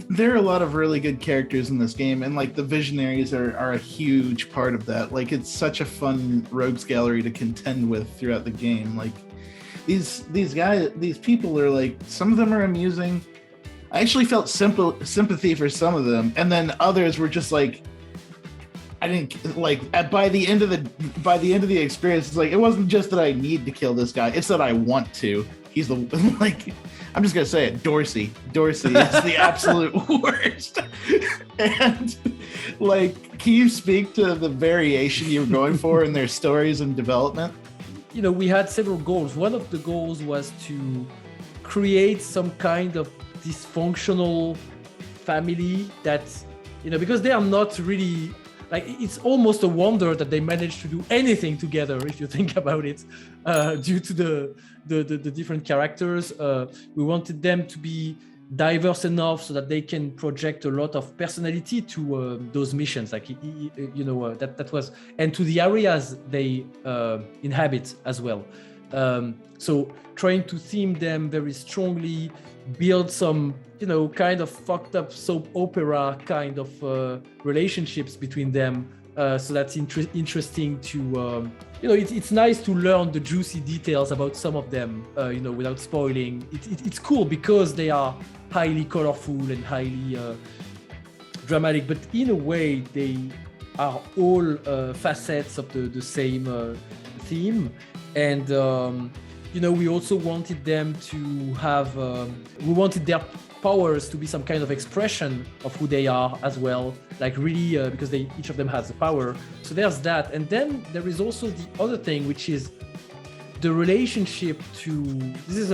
there are a lot of really good characters in this game, and like the Visionaries are a huge part of that. Like it's such a fun rogues gallery to contend with throughout the game. Like these guys, these people are like, some of them are amusing. I actually felt sympathy for some of them, and then others were just like, I didn't like. By the end of the experience, it's like it wasn't just that I need to kill this guy; it's that I want to. He's the like. I'm just gonna say it. Dorsey is the absolute worst. And like, can you speak to the variation you were going for in their stories and development? You know, we had several goals. One of the goals was to create some kind of dysfunctional family that, you know, because they are not really, like, it's almost a wonder that they managed to do anything together, if you think about it, due to the different characters. We wanted them to be diverse enough so that they can project a lot of personality to those missions, like, you know, that was, and to the areas they inhabit as well. So trying to theme them very strongly, build some, you know, kind of fucked up soap opera kind of relationships between them. So that's interesting to, you know, it's nice to learn the juicy details about some of them, you know, without spoiling. It's cool because they are highly colorful and highly dramatic, but in a way they are all facets of the same theme. And you know, we also wanted them to have, we wanted their powers to be some kind of expression of who they are as well, like really, because each of them has a power. So there's that. And then there is also the other thing, which is the relationship to, this is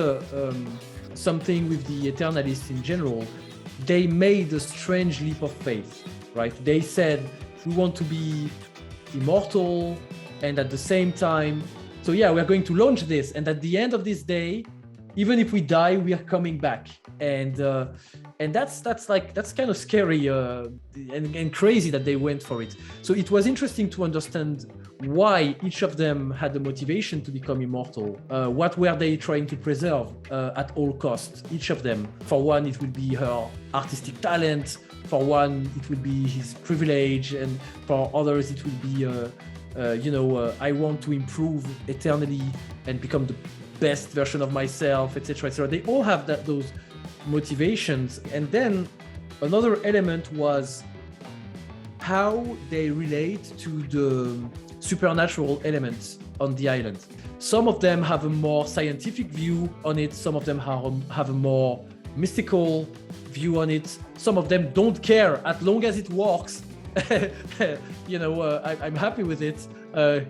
something with the Eternalists in general. They made a strange leap of faith, right? They said, we want to be immortal, and at the same time, so yeah, we're going to launch this, and at the end of this day, even if we die, we are coming back. And that's kind of scary and crazy that they went for it. So it was interesting to understand why each of them had the motivation to become immortal. What were they trying to preserve at all costs? Each of them. For one, it would be her artistic talent. For one, it would be his privilege, and for others, it would be I want to improve eternally and become the best version of myself, etc., etc. They all have those motivations. And then another element was how they relate to the supernatural elements on the island. Some of them have a more scientific view on it. Some of them have a more mystical view on it. Some of them don't care as long as it works. I'm happy with it.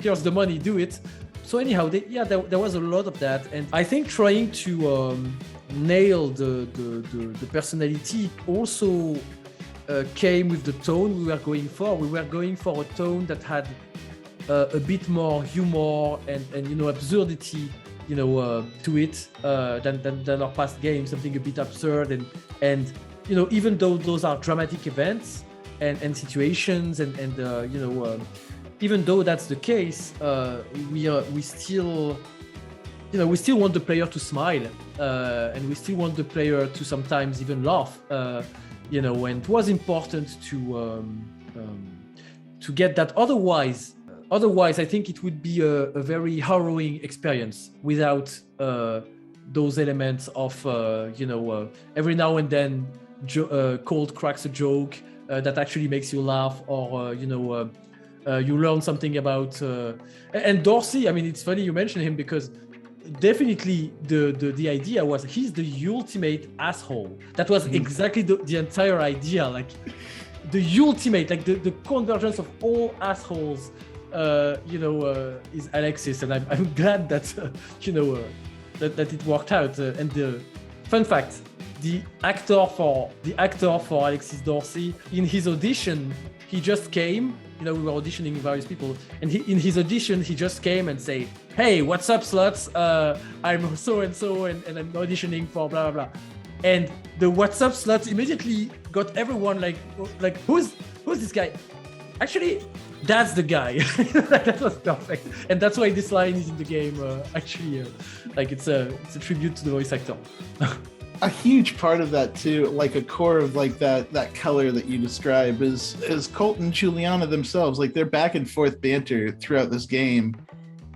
Here's the money, do it. So anyhow, there was a lot of that, and I think trying to nail the personality also came with the tone we were going for. We were going for a tone that had a bit more humor and absurdity, to it than our past games. Something a bit absurd and even though those are dramatic events and situations and even though that's the case, we still want the player to smile, and we still want the player to sometimes even laugh, and it was important to get that. Otherwise, I think it would be a very harrowing experience without those elements of, every now and then Colt cracks a joke that actually makes you laugh, or you learn something about and Dorsey. I mean, it's funny you mention him because definitely the idea was he's the ultimate asshole. That was exactly the entire idea, like the ultimate, like the convergence of all assholes, is Alexis, and I'm glad that that it worked out. And the fun fact, the actor for Alexis Dorsey, in his audition, he just came. We were auditioning various people, and in his audition, he just came and say, "Hey, what's up, sluts? I'm so and so, and I'm auditioning for blah blah blah." And the "What's up, sluts" immediately got everyone like who's this guy? Actually, that's the guy. That was perfect, and that's why this line is in the game. It's a tribute to the voice actor. a huge part of that too, like a core of like that color that you describe is Colt and Julianna themselves. Like their back and forth banter throughout this game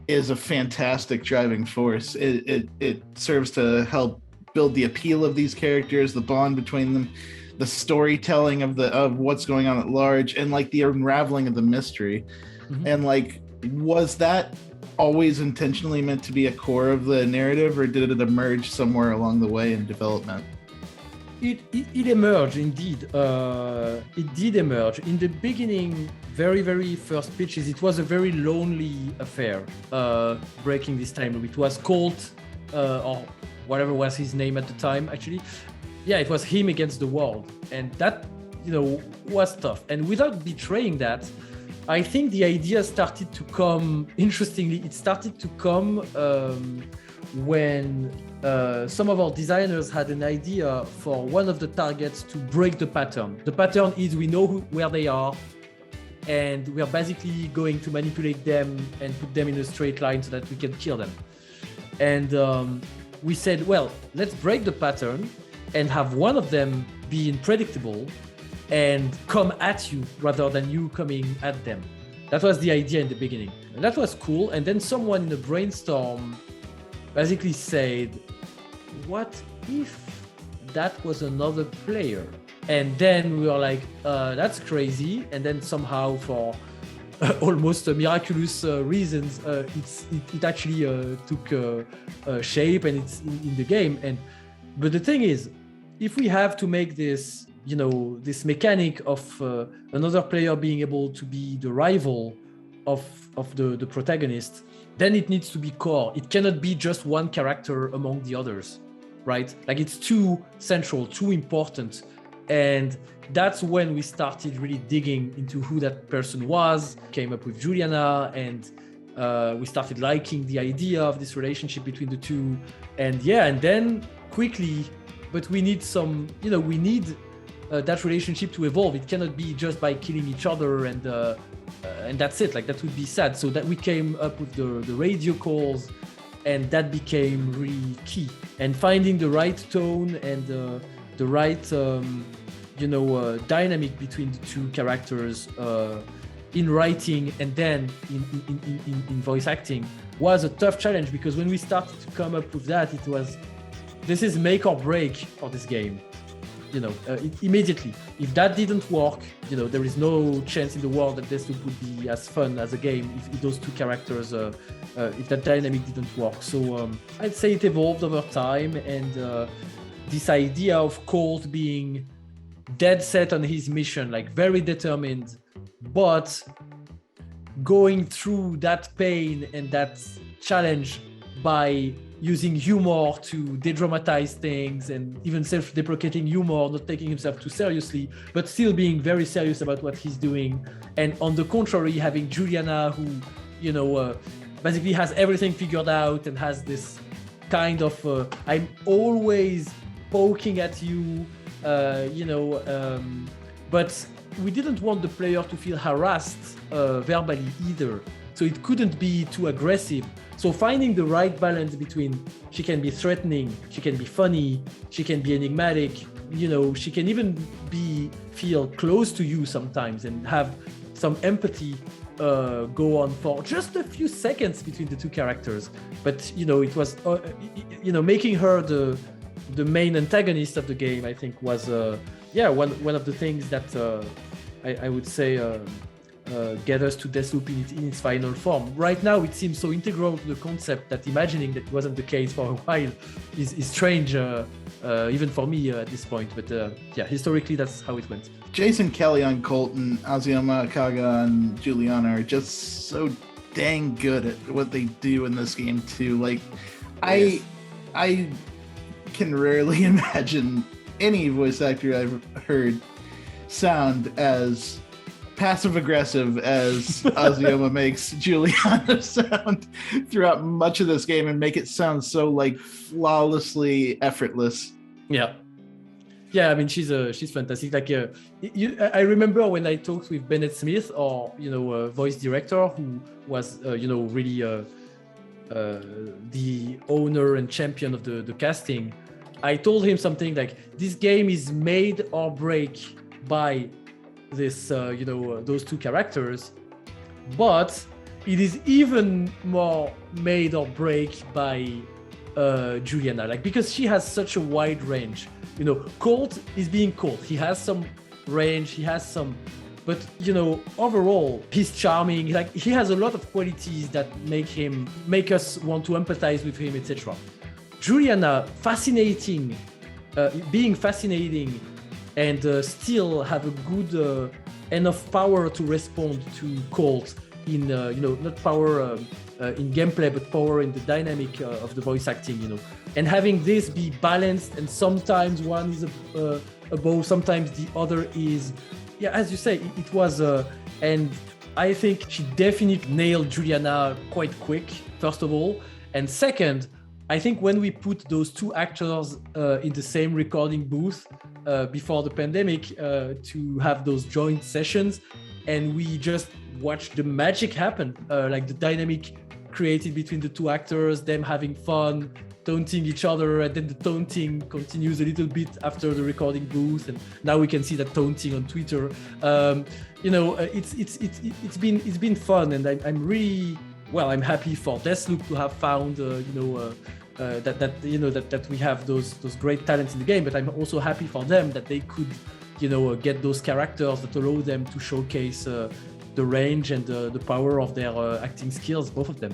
is a fantastic driving force. It serves to help build the appeal of these characters, the bond between them, the storytelling of what's going on at large, and like the unraveling of the mystery. Mhm. And like, was that always intentionally meant to be a core of the narrative, or did it emerge somewhere along the way in development? It emerged indeed. It did emerge in the beginning. Very first pitches, it was a very lonely affair. Breaking this time loop, it was Colt or whatever was his name at the time. Actually, yeah, it was him against the world, and that was tough. And without betraying that, I think the idea started to come. Interestingly, it started to come when some of our designers had an idea for one of the targets to break the pattern. The pattern is we know where they are, and we are basically going to manipulate them and put them in a straight line so that we can kill them. And we said, well, let's break the pattern and have one of them be unpredictable and come at you rather than you coming at them. That was the idea in the beginning. And that was cool. And then someone in a brainstorm basically said, what if that was another player? And then we were like, that's crazy. And then somehow for almost miraculous reasons, it actually took shape, and it's in the game. But the thing is, if we have to make this, this mechanic of another player being able to be the rival of the protagonist, then it needs to be core. It cannot be just one character among the others, right? Like it's too central, too important. And that's when we started really digging into who that person was, came up with Julianna, and we started liking the idea of this relationship between the two. And then quickly, but we need some, we need that relationship to evolve. It cannot be just by killing each other and that's it. Like that would be sad. So that we came up with the radio calls, and that became really key. And finding the right tone and the right dynamic between the two characters in writing and then in voice acting was a tough challenge, because when we started to come up with that, this is make or break for this game. Immediately, if that didn't work, there is no chance in the world that Deathloop would be as fun as a game if those two characters, if that dynamic didn't work. So I'd say it evolved over time, and this idea of Colt being dead set on his mission, like very determined, but going through that pain and that challenge by using humor to de-dramatize things, and even self-deprecating humor, not taking himself too seriously, but still being very serious about what he's doing. And on the contrary, having Julianna, who, basically has everything figured out and has this kind of, I'm always poking at you, but we didn't want the player to feel harassed verbally either. So it couldn't be too aggressive. So finding the right balance between, she can be threatening, she can be funny, she can be enigmatic, she can even feel close to you sometimes and have some empathy go on for just a few seconds between the two characters. But, it was, making her the main antagonist of the game, I think was, one of the things that I would say get us to Deathloop in its final form. Right now, it seems so integral to the concept that imagining that it wasn't the case for a while is strange, even for me at this point. But historically, that's how it went. Jason Kelly on Colt and Azuma Kaga and Julianna are just so dang good at what they do in this game too. Like, yes. I can rarely imagine any voice actor I've heard sound as passive aggressive as Azuma makes Julianna sound throughout much of this game, and make it sound so like flawlessly effortless. Yeah, I mean, she's fantastic. Like, I remember when I talked with Bennett Smith, or voice director, who was really the owner and champion of the casting. I told him something like, this game is made or break by this, those two characters, but it is even more made or break by Julianna, like, because she has such a wide range. Colt is being Colt. He has some range, he has some, but overall he's charming. Like, he has a lot of qualities that make us want to empathize with him, etc. Julianna, fascinating, being fascinating, and still have a good enough power to respond to Colt in not power in gameplay, but power in the dynamic of the voice acting, and having this be balanced, and sometimes one is above, sometimes the other is, as you say, it was and I think she definitely nailed Julianna quite quick, first of all, and second, I think when we put those two actors in the same recording booth before the pandemic to have those joint sessions, and we just watched the magic happen, like the dynamic created between the two actors, them having fun, taunting each other, and then the taunting continues a little bit after the recording booth, and now we can see that taunting on Twitter. It's been fun, and I'm happy for Deathloop to have found that we have those great talents in the game, but I'm also happy for them that they could get those characters that allow them to showcase the range and the power of their acting skills, both of them.